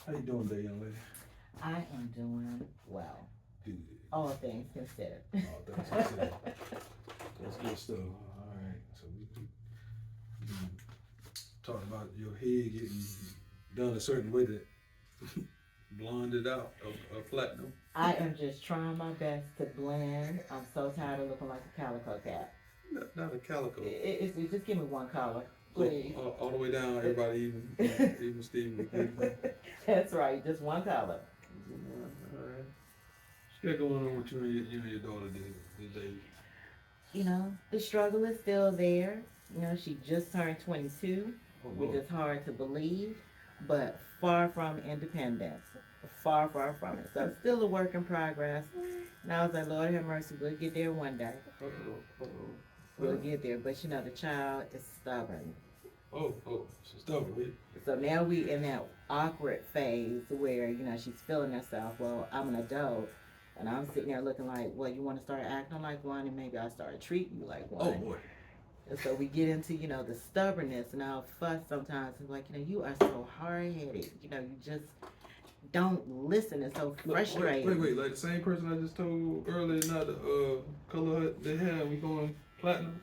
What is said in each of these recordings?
How you doing today, young lady? I am doing well, Good. all things considered. Oh, that's good. That's good stuff. All right. So we talking about your hair getting done a certain way to blonde it out or platinum. I am just trying my best to blend. I'm so tired of looking like a calico cat. Not a calico. It's just give me one color, So, please. all the way down, everybody even Steven. That's right, just one color. All right. What's going on with you and your daughter today? The struggle is still there. She just turned 22, Oh, which Lord. is hard to believe, but far from independence. Far, far from it. So it's still a work in progress. And I was like, Lord have mercy, we'll get there one day. Uh-oh. We'll get there. But the child is stubborn. Oh, she's stubborn. So now we in that awkward phase where, she's feeling herself. Well, I'm an adult. And I'm sitting there looking like, well, you want to start acting like one, and maybe I'll start treating you like one. Oh, boy. And so we get into, the stubbornness and our fuss sometimes. It's like, you are so hard-headed. You just don't listen. It's so frustrating. Wait. Like the same person I just told earlier, not the color they have, we going platinum?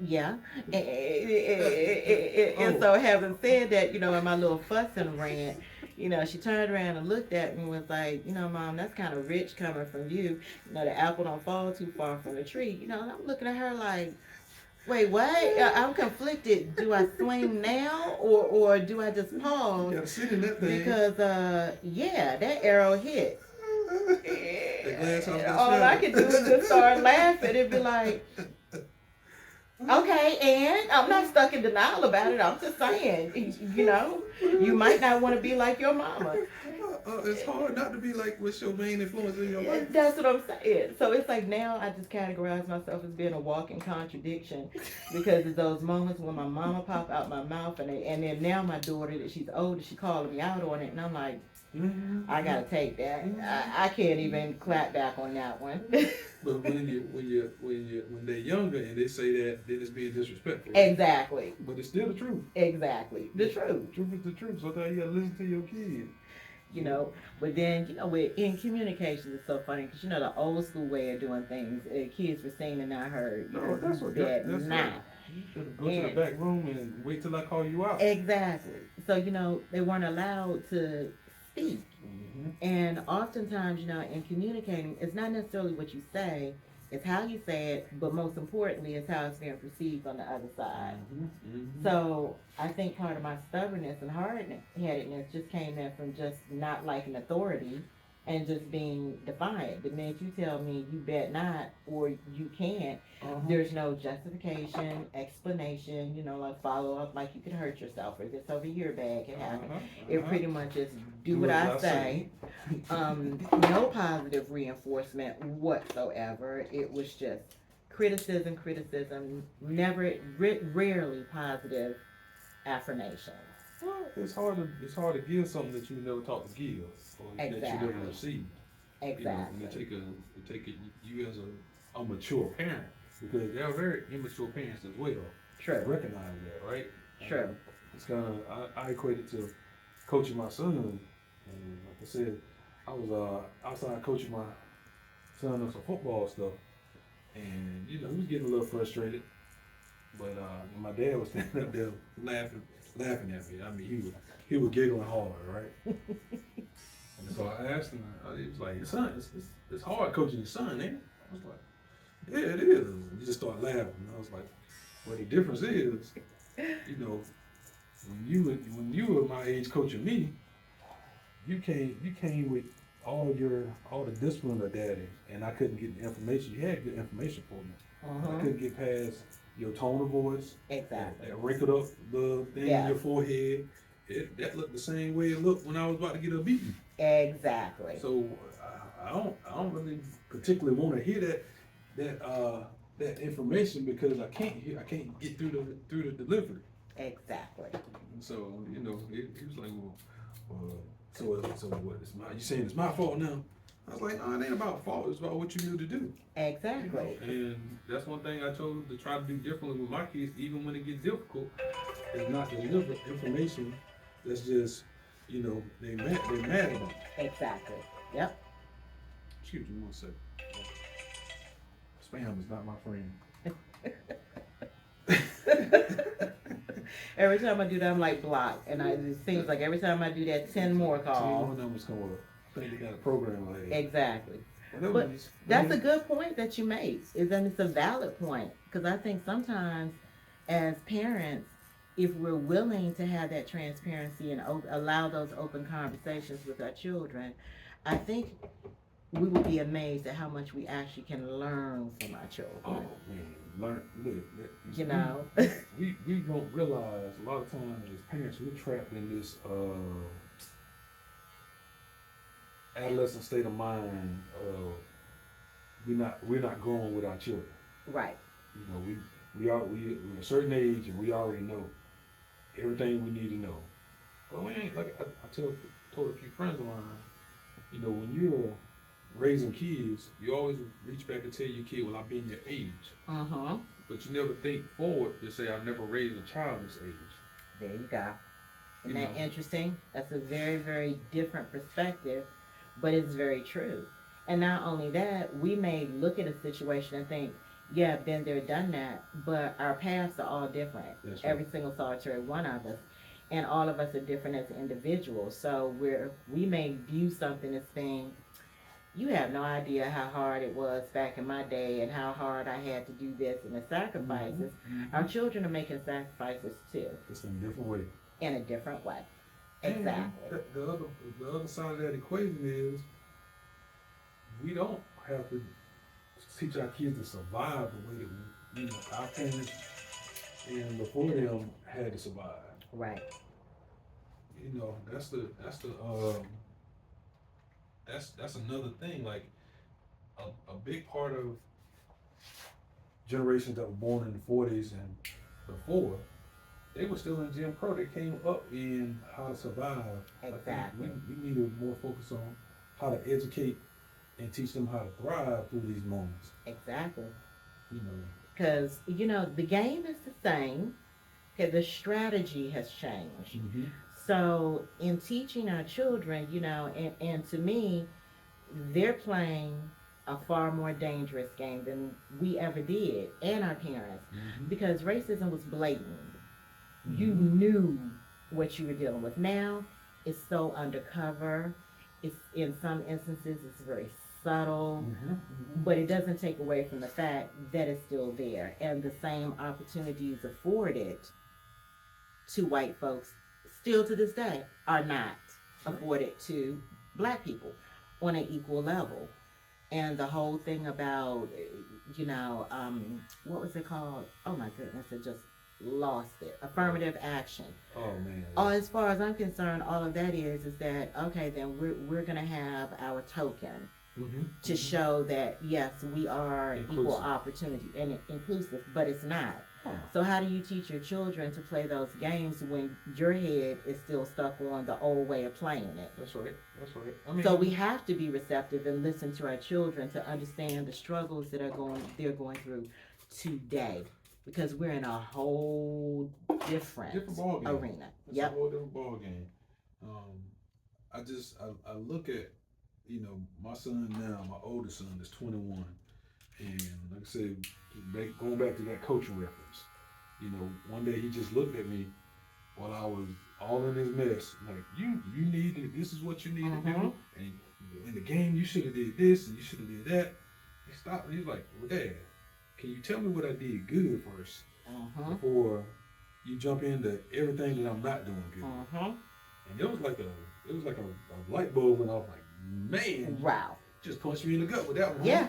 Yeah. And so having said that, in my little fussing rant, she turned around and looked at me and was like, Mom, that's kind of rich coming from you. The apple don't fall too far from the tree. And I'm looking at her like, wait, what? I'm conflicted. Do I swing now or do I just pause? You gotta sit in that thing. Because, that arrow hit. The glass house All I could do is just start laughing and be like, okay, and I'm not stuck in denial about it. I'm just saying, you might not want to be like your mama. It's hard not to be like what's your main influence in your life. That's what I'm saying. So it's like now I just categorize myself as being a walking contradiction because of those moments when my mama pop out my mouth and then now my daughter that she's older, she calling me out on it and I'm like, I gotta take that. I can't even clap back on that one. But when they're younger and they say that, then it's being disrespectful. Exactly. But it's still the truth. Exactly. The truth. The truth is the truth. Sometimes you gotta listen to your kids. But then, in communication, it's so funny because, the old school way of doing things, kids were seen and not heard. That's what that's not. You should go to the back room and wait till I call you out. Exactly. So, they weren't allowed to speak. Mm-hmm. And oftentimes, in communicating, it's not necessarily what you say, it's how you say it, but most importantly, it's how it's being perceived on the other side. Mm-hmm. Mm-hmm. So I think part of my stubbornness and hard-headedness just came in from just not liking authority and just being defiant. The minute you tell me you bet not or you can't, there's no justification, explanation, like follow up, like you could hurt yourself or this over here bad can happen. It pretty much is do what I say. No positive reinforcement whatsoever. It was just criticism, never, rarely positive affirmations. Well, it's hard to give something that you never taught to give or that you never received. Exactly. They take it you as a mature parent because there are very immature parents as well. True. Recognize that, right? True. It's kind of I equate it to coaching my son. And like I said, I was outside coaching my son on some football stuff, and he was getting a little frustrated. But my dad was standing up there laughing at me. I mean, he was giggling hard, right? And so I asked him. He was like, "Son, it's hard coaching your son, ain't it?" I was like, "Yeah, it is." And he just started laughing. And I was like, "Well, the difference is, when you were my age coaching me, you came with all the discipline of daddy, and I couldn't get the information. You had good information for me. I couldn't get past your tone of voice. Exactly. That wrinkled up the thing in your forehead. That looked the same way it looked when I was about to get a beating. Exactly. So I don't really particularly want to hear that information because I can't get through the delivery. Exactly. And so he was like, well, so what? You saying it's my fault now? I was like, no, it ain't about fault. It's about what you need to do. Exactly. And that's one thing I chose to try to do differently with my kids, even when it gets difficult, is not deliver information that's just you know, they mad at them. Exactly. Yep. Excuse me one second. Spam is not my friend. Every time I do that, I'm like blocked, and it seems like every time I do that, 10 more 10 calls. more numbers come up. I think they got a program like that. Exactly. But that's a good point that you make. Is that it's a valid point, because I think sometimes as parents, if we're willing to have that transparency and allow those open conversations with our children, I think we would be amazed at how much we actually can learn from our children. Oh man, look, you know, we don't realize a lot of times as parents we're trapped in this adolescent state of mind. We're not growing with our children. Right. You know, we're a certain age and we already know everything we need to know. But we ain't like I told a few friends of mine. You know, when you're raising kids, you always reach back and tell your kid, "Well, I've been your age." But you never think forward to say, "I've never raised a child this age." There you go. Isn't that interesting? That's a very, very different perspective, but it's very true. And not only that, we may look at a situation and think, yeah, been there, done that, but our paths are all different. That's right. Every single solitary one of us. And all of us are different as individuals. So we may view something as being, you have no idea how hard it was back in my day and how hard I had to do this and the sacrifices. Our children are making sacrifices too. Just in a different way. In a different way. Exactly. And the other side of that equation is we don't have to teach our kids to survive the way that our parents and before them had to survive. Right. You know, that's another thing. Like a big part of generations that were born in the 40s and before, they were still in Jim Crow. They came up in how to survive. Exactly. We need to more focus on how to educate and teach them how to thrive through these moments. Exactly. You know, because the game is the same. Okay, the strategy has changed. So in teaching our children, and to me, they're playing a far more dangerous game than we ever did, and our parents, because racism was blatant. You knew what you were dealing with. Now, it's so undercover. It's in some instances, it's very subtle, but it doesn't take away from the fact that it's still there, and the same opportunities afforded to white folks still to this day are not afforded to black people on an equal level. And the whole thing about, what was it called? Oh my goodness, I just lost it. Affirmative action. Oh man. As far as I'm concerned, all of that is that, okay, then we're going to have our token to show that, yes, we are equal opportunity and inclusive, but it's not. So how do you teach your children to play those games when your head is still stuck on the old way of playing it? That's right. So we have to be receptive and listen to our children to understand the struggles that they're going through today, because we're in a whole different ball game. arena. It's a whole different ball game. I look at, my son now, my oldest son is 21. And like I said, going back to that coaching reference, one day he just looked at me while I was all in his mess, like, you need to, this is what you need to do, and in the game you should have did this and you should have did that. He stopped and he's like, "Well, Dad, can you tell me what I did good first before you jump into everything that I'm not doing good?" And it was like a light bulb went off, like, man, wow, just punched me in the gut with that one. Yeah.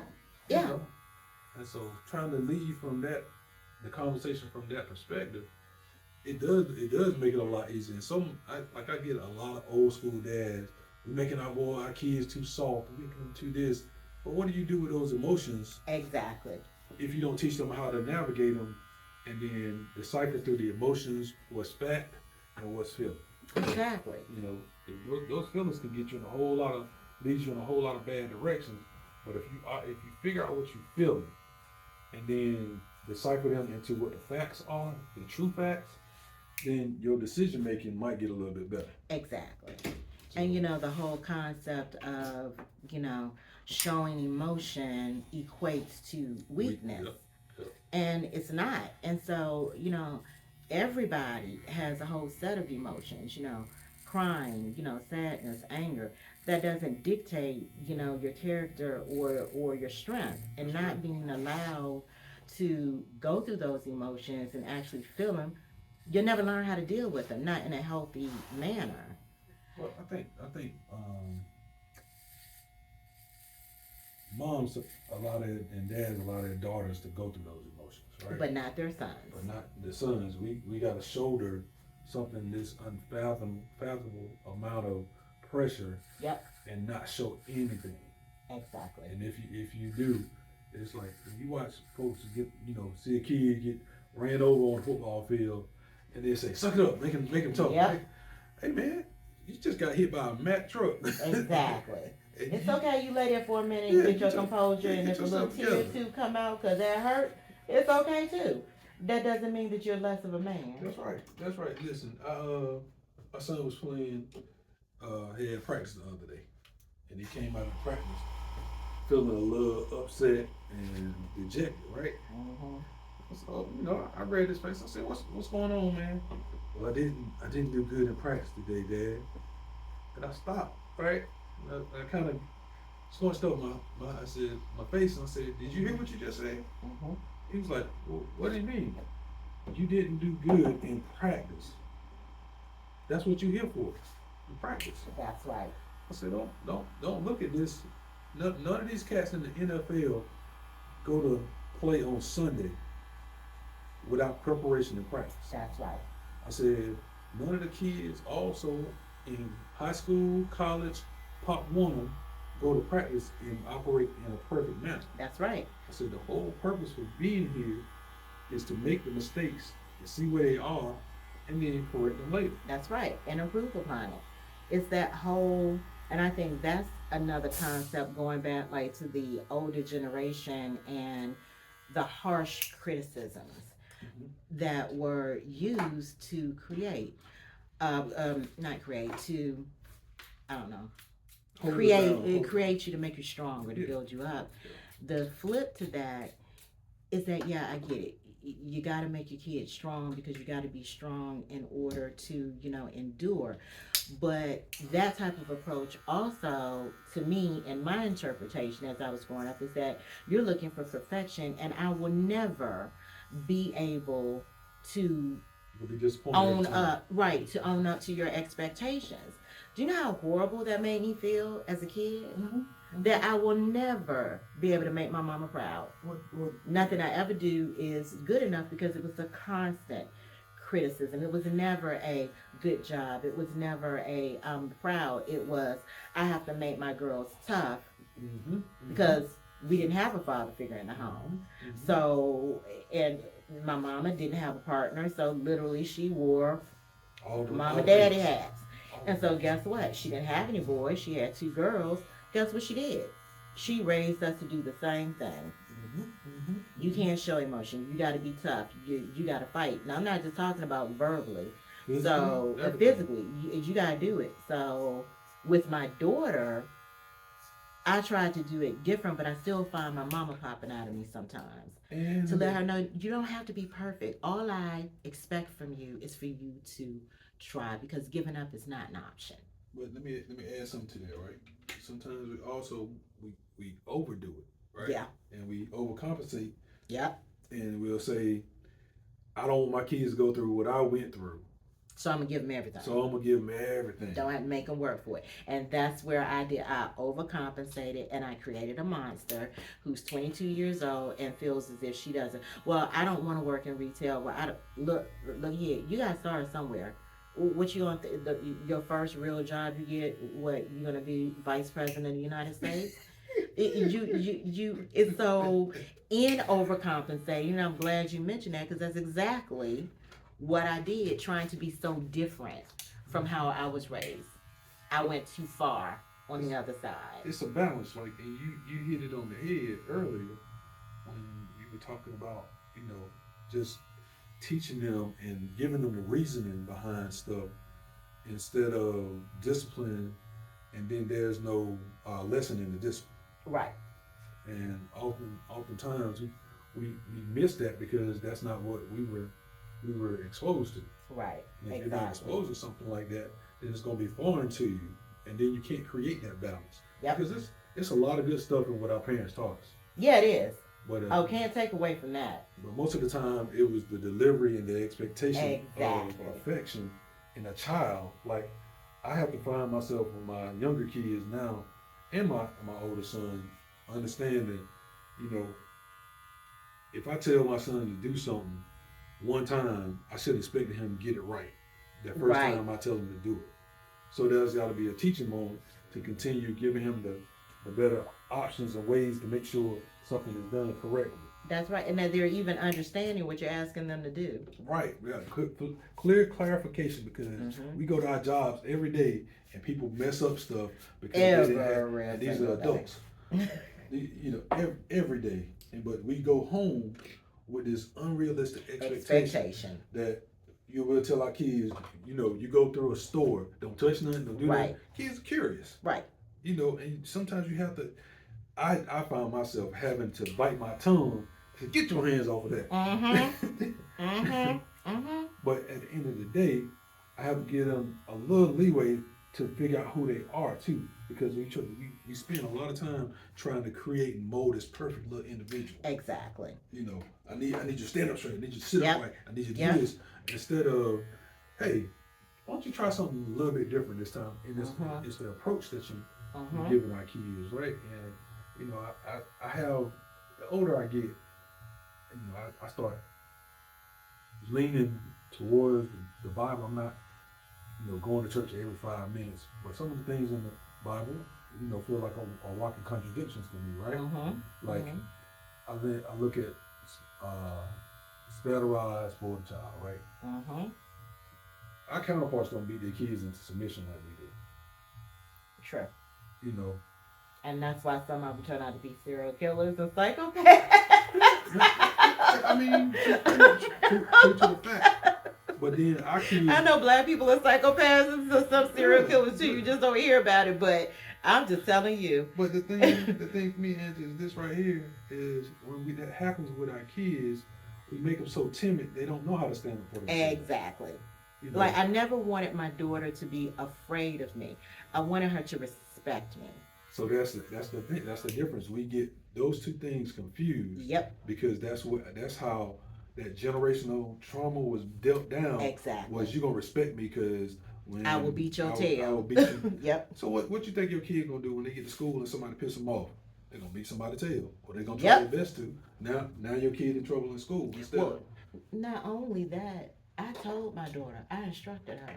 And so trying to lead from that, the conversation from that perspective, it does make it a lot easier. And I get a lot of old school dads, we're making our kids too soft, we're making them too this. But what do you do with those emotions? Exactly. If you don't teach them how to navigate them and then decipher through the emotions, what's fact and what's feeling. Exactly. Those feelings can get you lead you in a whole lot of bad directions. But if you figure out what you're feeling and then decipher them into what the facts are, the true facts, then your decision making might get a little bit better. Exactly. So, And the whole concept of, showing emotion equates to weakness. Yep, yep. And it's not. And so, everybody has a whole set of emotions, crying, sadness, anger. That doesn't dictate, your character or your strength. And not being allowed to go through those emotions and actually feel them, you'll never learn how to deal with them, not in a healthy manner. Well, moms and dads allow their daughters to go through those emotions, right? But not their sons. But not the sons. We got to shoulder something this unfathomable amount of pressure. Yep. And not show anything. Exactly. And if you do, it's like if you watch folks get see a kid get ran over on a football field, and they say suck it up, make him tough. Yep. Like, hey man, you just got hit by a Mack truck. Exactly. It's okay you lay there for a minute and get your composure, and if a little tear or two come out because that hurt, it's okay too. That doesn't mean that you're less of a man. That's right. Listen, my son was playing, he had practice the other day, and he came out of practice feeling a little upset and dejected, right? Mm-hmm. So, I read his face. I said, what's going on, man? Well, I didn't do good in practice today, Dad. And I stopped, right? I kind of scorched up my face, and I said, did you hear what you just said? Mm-hmm. He was like, well, what do you mean? You didn't do good in practice. That's what you're here for, in practice. That's right. I said, don't look at this. None of these cats in the NFL go to play on Sunday without preparation and practice. That's right. I said, none of the kids also in high school, college, Pop Warner go to practice and operate in a perfect manner. That's right. I said, the whole purpose for being here is to make the mistakes and see where they are and then correct them later. That's right. And improve upon it. It's that whole, and I think that's another concept going back like to the older generation and the harsh criticisms that were used to create, create you to make you stronger, to build you up. The flip to that is that, I get it. You got to make your kids strong because you got to be strong in order to, endure. But that type of approach also, to me, in my interpretation as I was growing up, is that you're looking for perfection, and I will never be able to own up to your expectations. Do you know how horrible that made me feel as a kid? Mm-hmm. That I will never be able to make my mama proud. Nothing I ever do is good enough because it was a constant criticism. It was never a good job. It was never a proud. It was I have to make my girls tough because we didn't have a father figure in the home. Mm-hmm. So, and my mama didn't have a partner, so literally she wore mama daddy hats. And so guess what? She didn't have any boys. She had 2 girls. Guess what she did? She raised us to do the same thing. You can't show emotion. You got to be tough. You got to fight. Now, I'm not just talking about verbally. Physically, you got to do it. So with my daughter, I tried to do it different, but I still find my mama popping out of me sometimes. To let her know, you don't have to be perfect. All I expect from you is for you to try, because giving up is not an option. But let me add something to that, right? Sometimes we overdo it, right? Yeah. And we overcompensate. Yep. And we'll say, I don't want my kids to go through what I went through. So I'm going to give them everything. Don't have to make them work for it. And that's where I overcompensated, and I created a monster who's 22 years old and feels as if she doesn't. Well, I don't want to work in retail. Well, look here. You got to start somewhere. What you going your first real job you get? What, you gonna be vice president of the United States? It's so in overcompensating. And I'm glad you mentioned that, because that's exactly what I did, trying to be so different from how I was raised. I went too far on the other side. It's a balance, like, and you hit it on the head earlier when you were talking about, just teaching them and giving them the reasoning behind stuff instead of discipline, and then there's no lesson in the discipline. Right. And oftentimes we miss that because that's not what we were exposed to. Right. And if exactly. you're not exposed to something like that, then it's going to be foreign to you, and then you can't create that balance. Yep. Because it's a lot of good stuff in what our parents taught us. Yeah, it is. But can't take away from that. But most of the time, it was the delivery and the expectation Exactly. of affection in a child. Like, I have to find myself with my younger kids now and my older son, understanding, if I tell my son to do something one time, I should expect him to get it right. That first Right. time I tell him to do it. So there's got to be a teaching moment to continue giving him the better options and ways to make sure something is done correctly. That's right. And that they're even understanding what you're asking them to do. Right. We got clear clarification because we go to our jobs every day and people mess up stuff because they didn't have, and these are adults. Every day. But we go home with this unrealistic expectation that you will tell our kids, you go through a store, don't touch nothing, don't do Right. that. Kids are curious. Right. And sometimes you have to, I found myself having to bite my tongue to get your hands off of that. But at the end of the day, I have to give them a little leeway to figure out who they are too, because we spend a lot of time trying to create and mold this perfect little individual. Exactly. I need you to stand up straight. I need you to sit up right. I need you to do this instead of, hey, why don't you try something a little bit different this time? And it's the approach that you're giving our kids, right? And I have, the older I get, I start leaning towards the Bible. I'm not, going to church every 5 minutes, but some of the things in the Bible, feel like are walking contradictions to me, right? Like, I look at spare the rod, spoil the child, right? Our counterparts don't beat their kids into submission like we do. Sure. You And that's why some of them turn out to be serial killers and psychopaths. I mean, true to the fact. But then our kids, I know black people are psychopaths and some serial killers too. You just don't hear about it, but I'm just telling you. But the thing for me, Angie, is this right here is when that happens with our kids, we make them so timid they don't know how to stand up for themselves. Exactly. Like, I never wanted my daughter to be afraid of me. I wanted her to respect me. So that's the thing. That's the difference. We get those two things confused. Yep. Because that's how that generational trauma was dealt down. Exactly. Was you gonna respect me because when I will beat your tail. I will beat you. Yep. So what you think your kid gonna do when they get to school and somebody piss them off? They're gonna beat somebody's tail, or they're gonna try their best to. Now your kid in trouble in school instead. Well, not only that, I told my daughter, I instructed her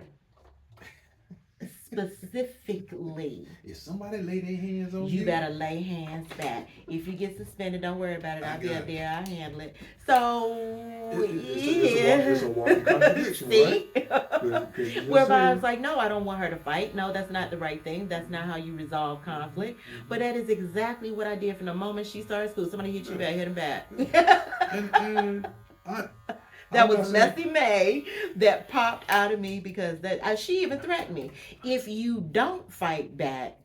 specifically. If somebody lay their hands on you better lay hands back. If you get suspended, don't worry about it. I'll be up there. I'll handle it. So it's a walking contradiction, see? right? Whereby I was like, no, I don't want her to fight. No, that's not the right thing. That's not how you resolve conflict. But that is exactly what I did from the moment she started school. Somebody hit you back, hit him back. That was Messy May that popped out of me because she even threatened me. If you don't fight back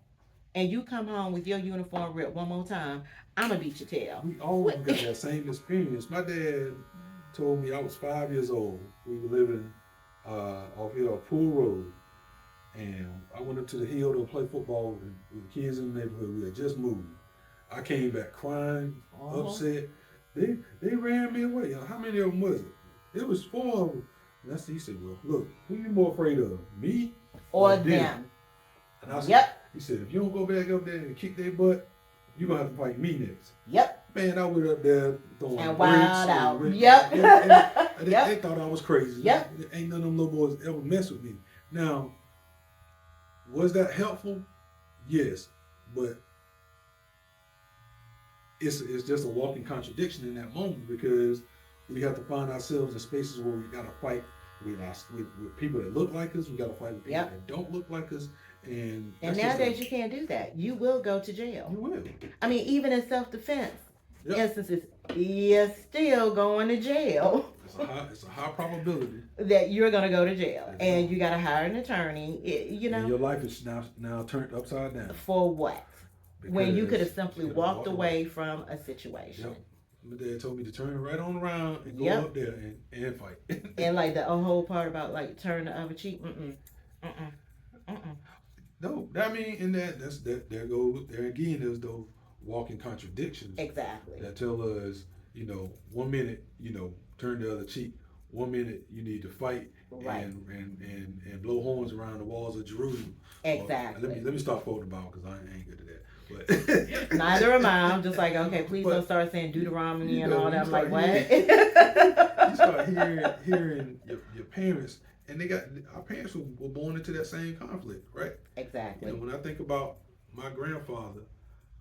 and you come home with your uniform ripped one more time, I'm going to beat your tail. We always got that same experience. My dad told me I was 5 years old. We were living off here on Pool Road. And I went up to the hill to play football with the kids in the neighborhood. We had just moved. I came back crying, upset. They ran me away. How many of them was it? It was 4 of them. And he said, well, look, who you more afraid of, me or them? And I said, he said, if you don't go back up there and kick their butt, you're going to have to fight me next. Yep. Man, I went up there throwing and wild out. And they thought I was crazy. Yep. Ain't none of them little boys ever mess with me. Now, was that helpful? Yes. But it's just a walking contradiction in that moment because we have to find ourselves in spaces where we got to fight with people that look like us. We got to fight with people that don't look like us. And nowadays you can't do that. You will go to jail. You will. I mean, even in self-defense instances, you're still going to jail. That's it's a high probability that you're gonna go to jail, that and you gotta hire an attorney. and your life is now turned upside down. For what? When you could have simply you could've walked away from a situation. Yep. My dad told me to turn right on around and go Yep. up there and fight. And like the whole part about like turn the other cheek. Mm-mm. No, I mean, and there again, there's those walking contradictions Exactly. that tell us, 1 minute, turn the other cheek. 1 minute you need to fight Right. and blow horns around the walls of Jerusalem. Exactly. Let me stop quoting about because I ain't good at that. But Neither am I. I'm just like, okay, please don't start saying Deuteronomy and all that. I'm like, what? You start hearing your parents, and our parents were born into that same conflict, right? Exactly. When I think about my grandfather,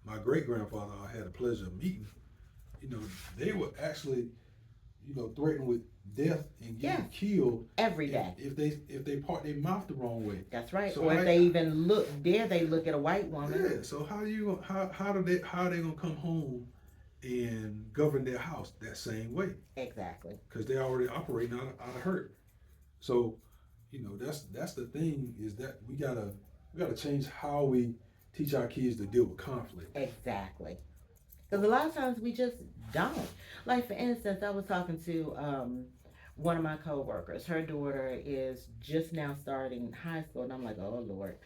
my great grandfather, I had the pleasure of meeting. They were actually, threatened with death and getting killed every day if they part their mouth the wrong way. That's right. So or if they even they look at a white woman. Yeah. So how are they gonna come home and govern their house that same way? Exactly. Because they're already operating out of hurt. So, that's the thing, is that we gotta change how we teach our kids to deal with conflict. Exactly. Because a lot of times we just don't. Like, for instance, I was talking to one of my coworkers. Her daughter is just now starting high school, and I'm like, oh Lord.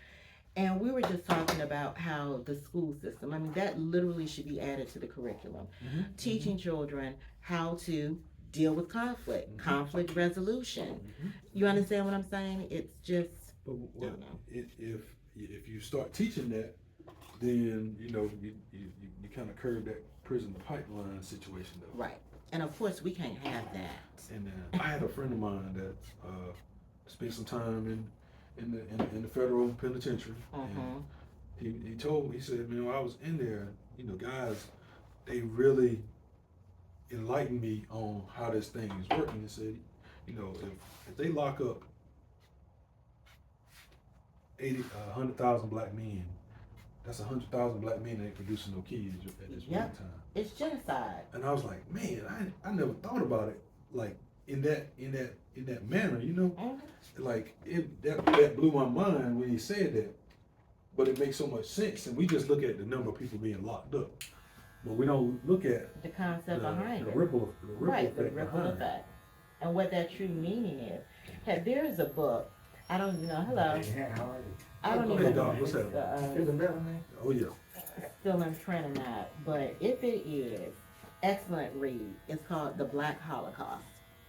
And we were just talking about how the school system, I mean, that literally should be added to the curriculum. Mm-hmm. Teaching children how to deal with conflict, conflict resolution. You understand what I'm saying? It's just, if you start teaching that, then you kind of curb that prison to pipeline situation, though. Right. And of course, we can't have that. And I had a friend of mine that spent some time in the federal penitentiary. And he told me, he said, man, when I was in there, guys, they really enlightened me on how this thing is working. He said, if they lock up 100,000 black men, that's 100,000 black men that ain't producing no kids at this point in time. It's genocide. And I was like, man, I never thought about it like in that manner, Like that blew my mind when he said that. But it makes so much sense, and we just look at the number of people being locked up, but we don't look at the concept behind the it. ripple Effect, and what that true meaning is. Hey, there is a book. I don't even know. Hello. I don't even know if it's oh yeah. still in print or not, but if it is, excellent read. It's called The Black Holocaust.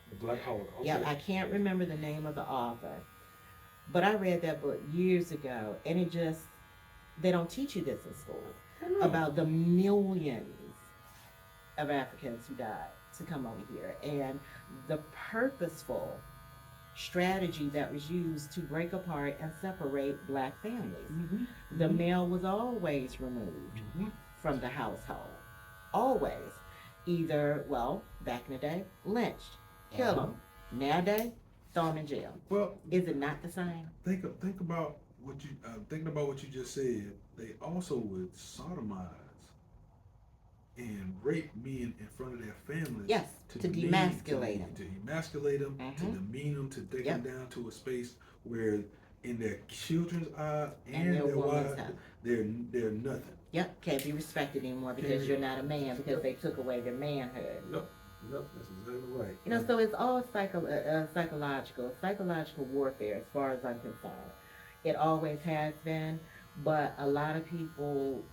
The Black Holocaust. Okay. Yeah, I can't remember the name of the author, but I read that book years ago, and they don't teach you this in school about the millions of Africans who died to come over here, and the purposeful strategy that was used to break apart and separate black families. The male was always removed from the household. Always. Either, back in the day, lynched, kill them. Nowadays, throw them in jail. Well, is it not the same? Think about what you thinking about what you just said. They also would sodomize and rape men in front of their families. Yes, to demasculate them. To emasculate them, to demean them, to take them down to a space where, in their children's eyes and their wives, they're nothing. Yep, can't be respected anymore because you're not a man, because they took away their manhood. Yep, that's exactly right. So it's all psychological warfare as far as I'm concerned. It always has been, but a lot of people,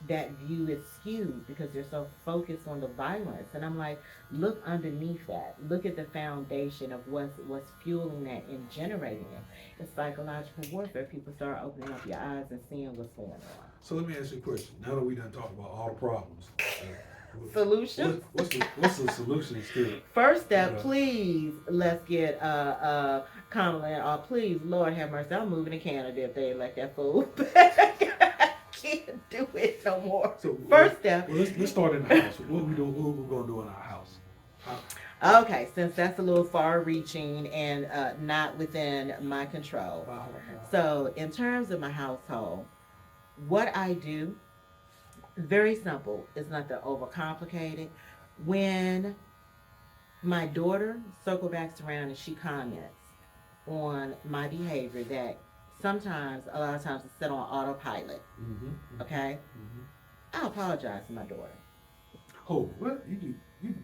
that view is skewed because they're so focused on the violence. And I'm like, look underneath that. Look at the foundation of what's fueling that and generating it. It's psychological warfare. People start opening up your eyes and seeing what's going on. So let me ask you a question. Now that we done talked about all the problems, solutions? What's the solution to it? First step, please, let's get Kamala, please, Lord have mercy, I'm moving to Canada if they elect that fool. Can't do it no more. So first step. Well, let's start in the house. What we gonna do in our house? Okay, since that's a little far-reaching and not within my control. So in terms of my household, what I do, very simple. It's not that overcomplicated. When My daughter circle backs around and she comments on my behavior that sometimes, a lot of times, it's set on autopilot. Okay? I apologize to my daughter. Oh, what? You do? You?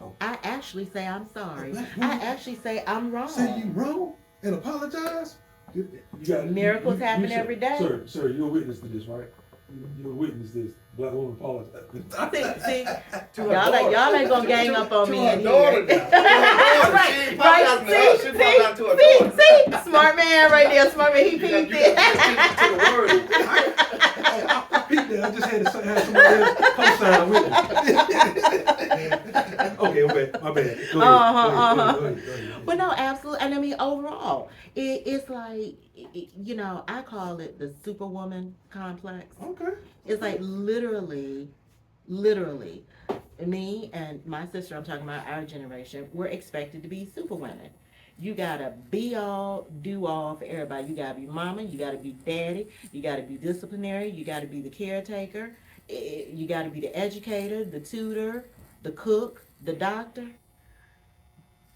Oh. I actually say I'm sorry. I actually say I'm wrong. Say you wrong and apologize? Miracles happen every day. Sir, you're a witness to this, right? You're a witness to this. Black woman apologize. See, y'all ain't gonna gang up on me in here. Right. See, smart man right there, smart man. He peeped it. I peeped it. I just had to have somebody else co-sign with it. Okay, my bad. Go ahead. But no, absolutely. And I mean, overall, it's like, I call it the superwoman complex. Okay. It's like literally, me and my sister, I'm talking about our generation, we're expected to be superwomen. You gotta be all, do all for everybody. You gotta be mama, you gotta be daddy, you gotta be disciplinary, you gotta be the caretaker, you gotta be the educator, the tutor, the cook, the doctor.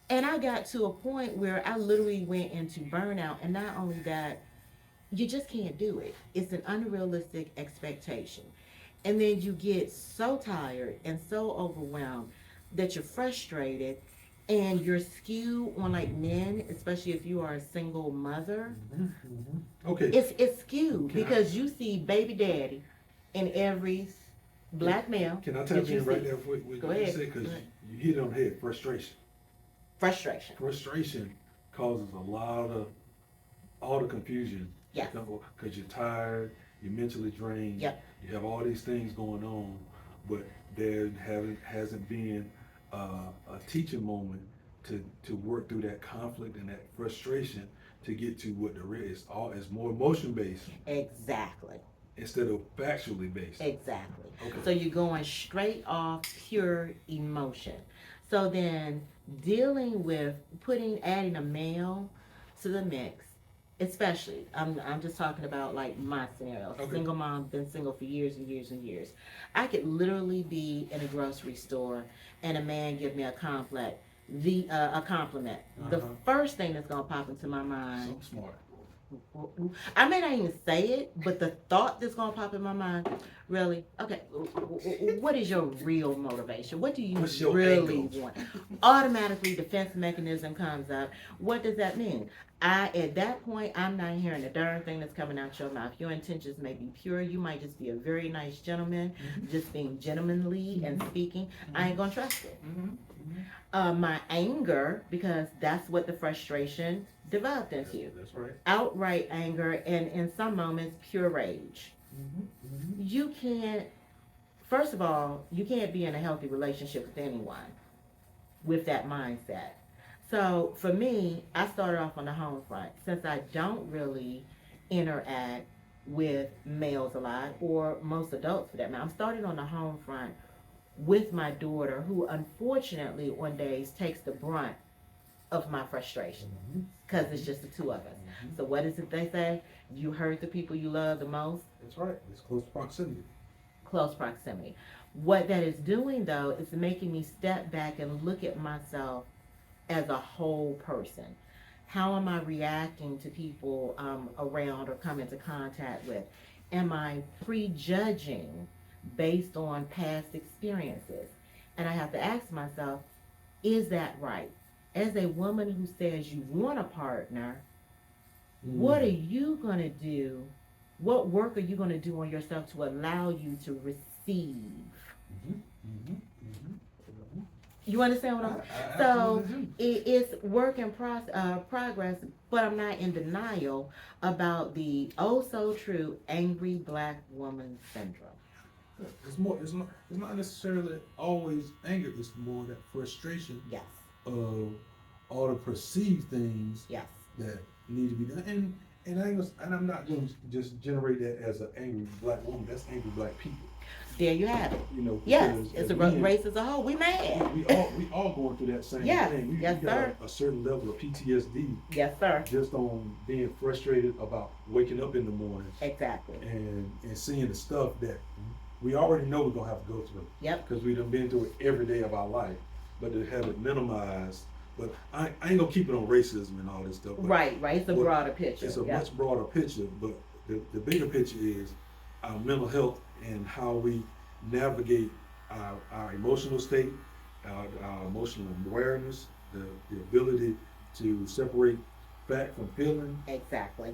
And I got to a point where I literally went into burnout, and not only that, you just can't do it. It's an unrealistic expectation. And then you get so tired and so overwhelmed that you're frustrated and you're skewed on like men, especially if you are a single mother. Okay. It's skewed because you see baby daddy in every black male. Can I tap in right there for what you said? Because you hit it on the head. Frustration causes a lot of all the confusion. Yeah. Because you're tired, you're mentally drained. Yep. You have all these things going on, but there hasn't been a teaching moment to work through that conflict and that frustration to get to what the real is. It's more emotion based. Exactly. Instead of factually based. Exactly. Okay. So you're going straight off pure emotion. So then dealing with adding a male to the mix, especially, I'm just talking about like my scenario. Okay. Single mom, been single for years and years and years. I could literally be in a grocery store and a man give me a compliment. The first thing that's gonna pop into my mind. So smart. I may not even say it, but the thought that's gonna pop in my mind, really, okay, what is your real motivation? What do you really want? Automatically, defense mechanism comes up. What does that mean? At that point, I'm not hearing a darn thing that's coming out your mouth. Your intentions may be pure. You might just be a very nice gentleman, just being gentlemanly and speaking. I ain't gonna trust it. My anger, because that's what the frustration developed into. That's right. Outright anger, and in some moments, pure rage. You can't, first of all, you can't be in a healthy relationship with anyone with that mindset. So for me, I started off on the home front. Since I don't really interact with males a lot, or most adults for that matter, I'm starting on the home front with my daughter, who unfortunately on days takes the brunt of my frustration because it's just the two of us. So what is it they say? You hurt the people you love the most. That's right. It's close proximity. Close proximity. What that is doing though is making me step back and look at myself as a whole person. How am I reacting to people around or come into contact with? Am I prejudging based on past experiences? And I have to ask myself, is that right? As a woman who says you want a partner, what are you going to do? What work are you going to do on yourself to allow you to receive? You understand what I'm saying? So it's work in progress, but I'm not in denial about the oh so true angry black woman syndrome. It's more. It's not necessarily always anger. It's more that frustration. Yes. Of all the perceived things. Yes. That need to be done, and I'm not going to just generate that as an angry black woman. That's angry black people. There you have it. You know. Yes. It's a race as a whole. We mad. We all going through that same thing. Yes, we got a certain level of PTSD. Yes, sir. Just on being frustrated about waking up in the morning. Exactly. And seeing the stuff that we already know we're gonna have to go through. Yep. Because we done been through it every day of our life. but to have it minimized. But I ain't gonna keep it on racism and all this stuff. But Right. It's a broader picture. It's a much broader picture, but the bigger picture is our mental health and how we navigate our emotional state, our emotional awareness, the ability to separate fact from feeling. Exactly.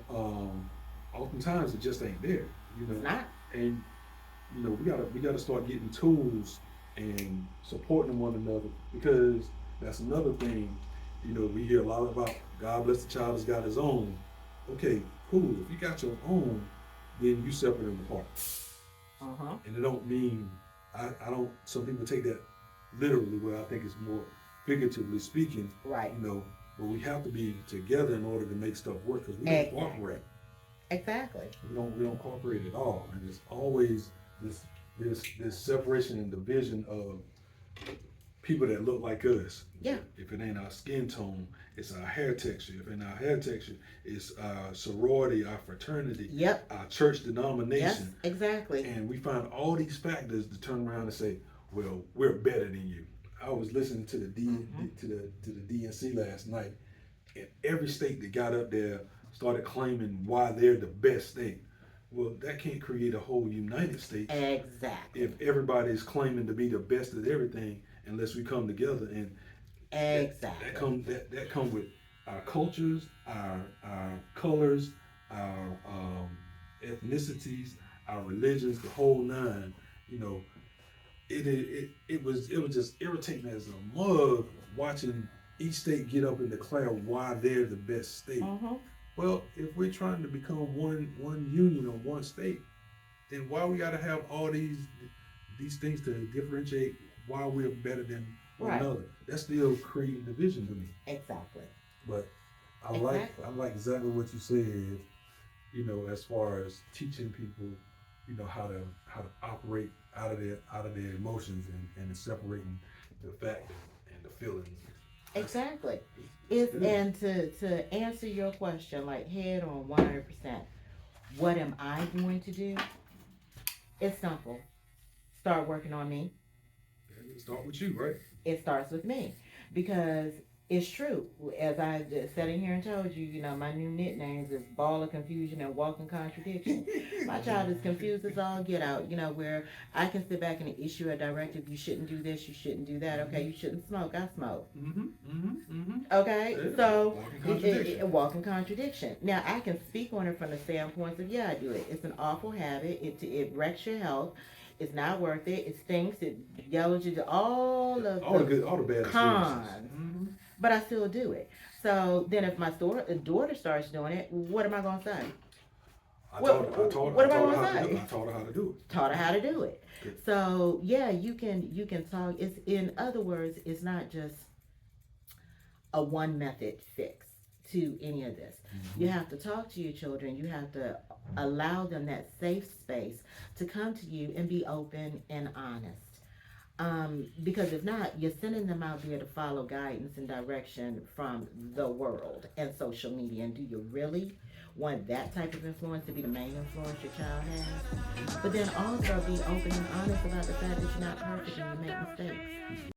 Oftentimes it just ain't there, It's not. And we gotta start getting tools and supporting one another, because that's another thing. We hear a lot about God bless the child has got his own. Okay, cool. If you got your own, then you separate them apart. And it don't mean I don't. Some people take that literally, where I think it's more figuratively speaking. Right. But we have to be together in order to make stuff work, because we don't cooperate. Exactly. We don't cooperate at all, and it's always this separation and division of people that look like us. Yeah. If it ain't our skin tone, it's our hair texture. If it ain't our hair texture, it's our sorority, our fraternity, Yep. our church denomination. Yes, exactly. And we find all these factors to turn around and say, well, we're better than you. I was listening to the to the DNC last night, and every state that got up there started claiming why they're the best state. Well, that can't create a whole United States. Exactly. If everybody's claiming to be the best at everything, unless we come together. And exactly. that come with our cultures, our colors, our ethnicities, our religions, the whole nine. It was just irritating as a mug watching each state get up and declare why they're the best state. Well, if we're trying to become one union or one state, then why we gotta have all these things to differentiate why we're better than one another? That's still creating division to me. Exactly. But I like exactly what you said. As far as teaching people, how to operate out of their emotions and separating the fact and the feeling. Exactly. And to answer your question, like head on 100%, what am I going to do? It's simple. Start working on me. Start with you, right? It starts with me, because it's true. As I just sat in here and told you, my new nicknames is Ball of Confusion and Walking Contradiction. My child is confused as all get out, where I can sit back and issue a directive. You shouldn't do this, you shouldn't do that. Okay, you shouldn't smoke, I smoke. Okay, yeah. so walking contradiction. Now, I can speak on it from the standpoint of, I do it. It's an awful habit. It wrecks your health. It's not worth it. It stinks. It yellows you to all the bad cons. But I still do it. So then if my daughter starts doing it, what am I going to say? What am I going to say? I taught her how to do it. Taught her how to do it. Good. So you can talk. It's, in other words, it's not just a one method fix to any of this. You have to talk to your children. You have to allow them that safe space to come to you and be open and honest. Because if not, you're sending them out there to follow guidance and direction from the world and social media. And do you really want that type of influence to be the main influence your child has? But then also be open and honest about the fact that you're not perfect and you make mistakes.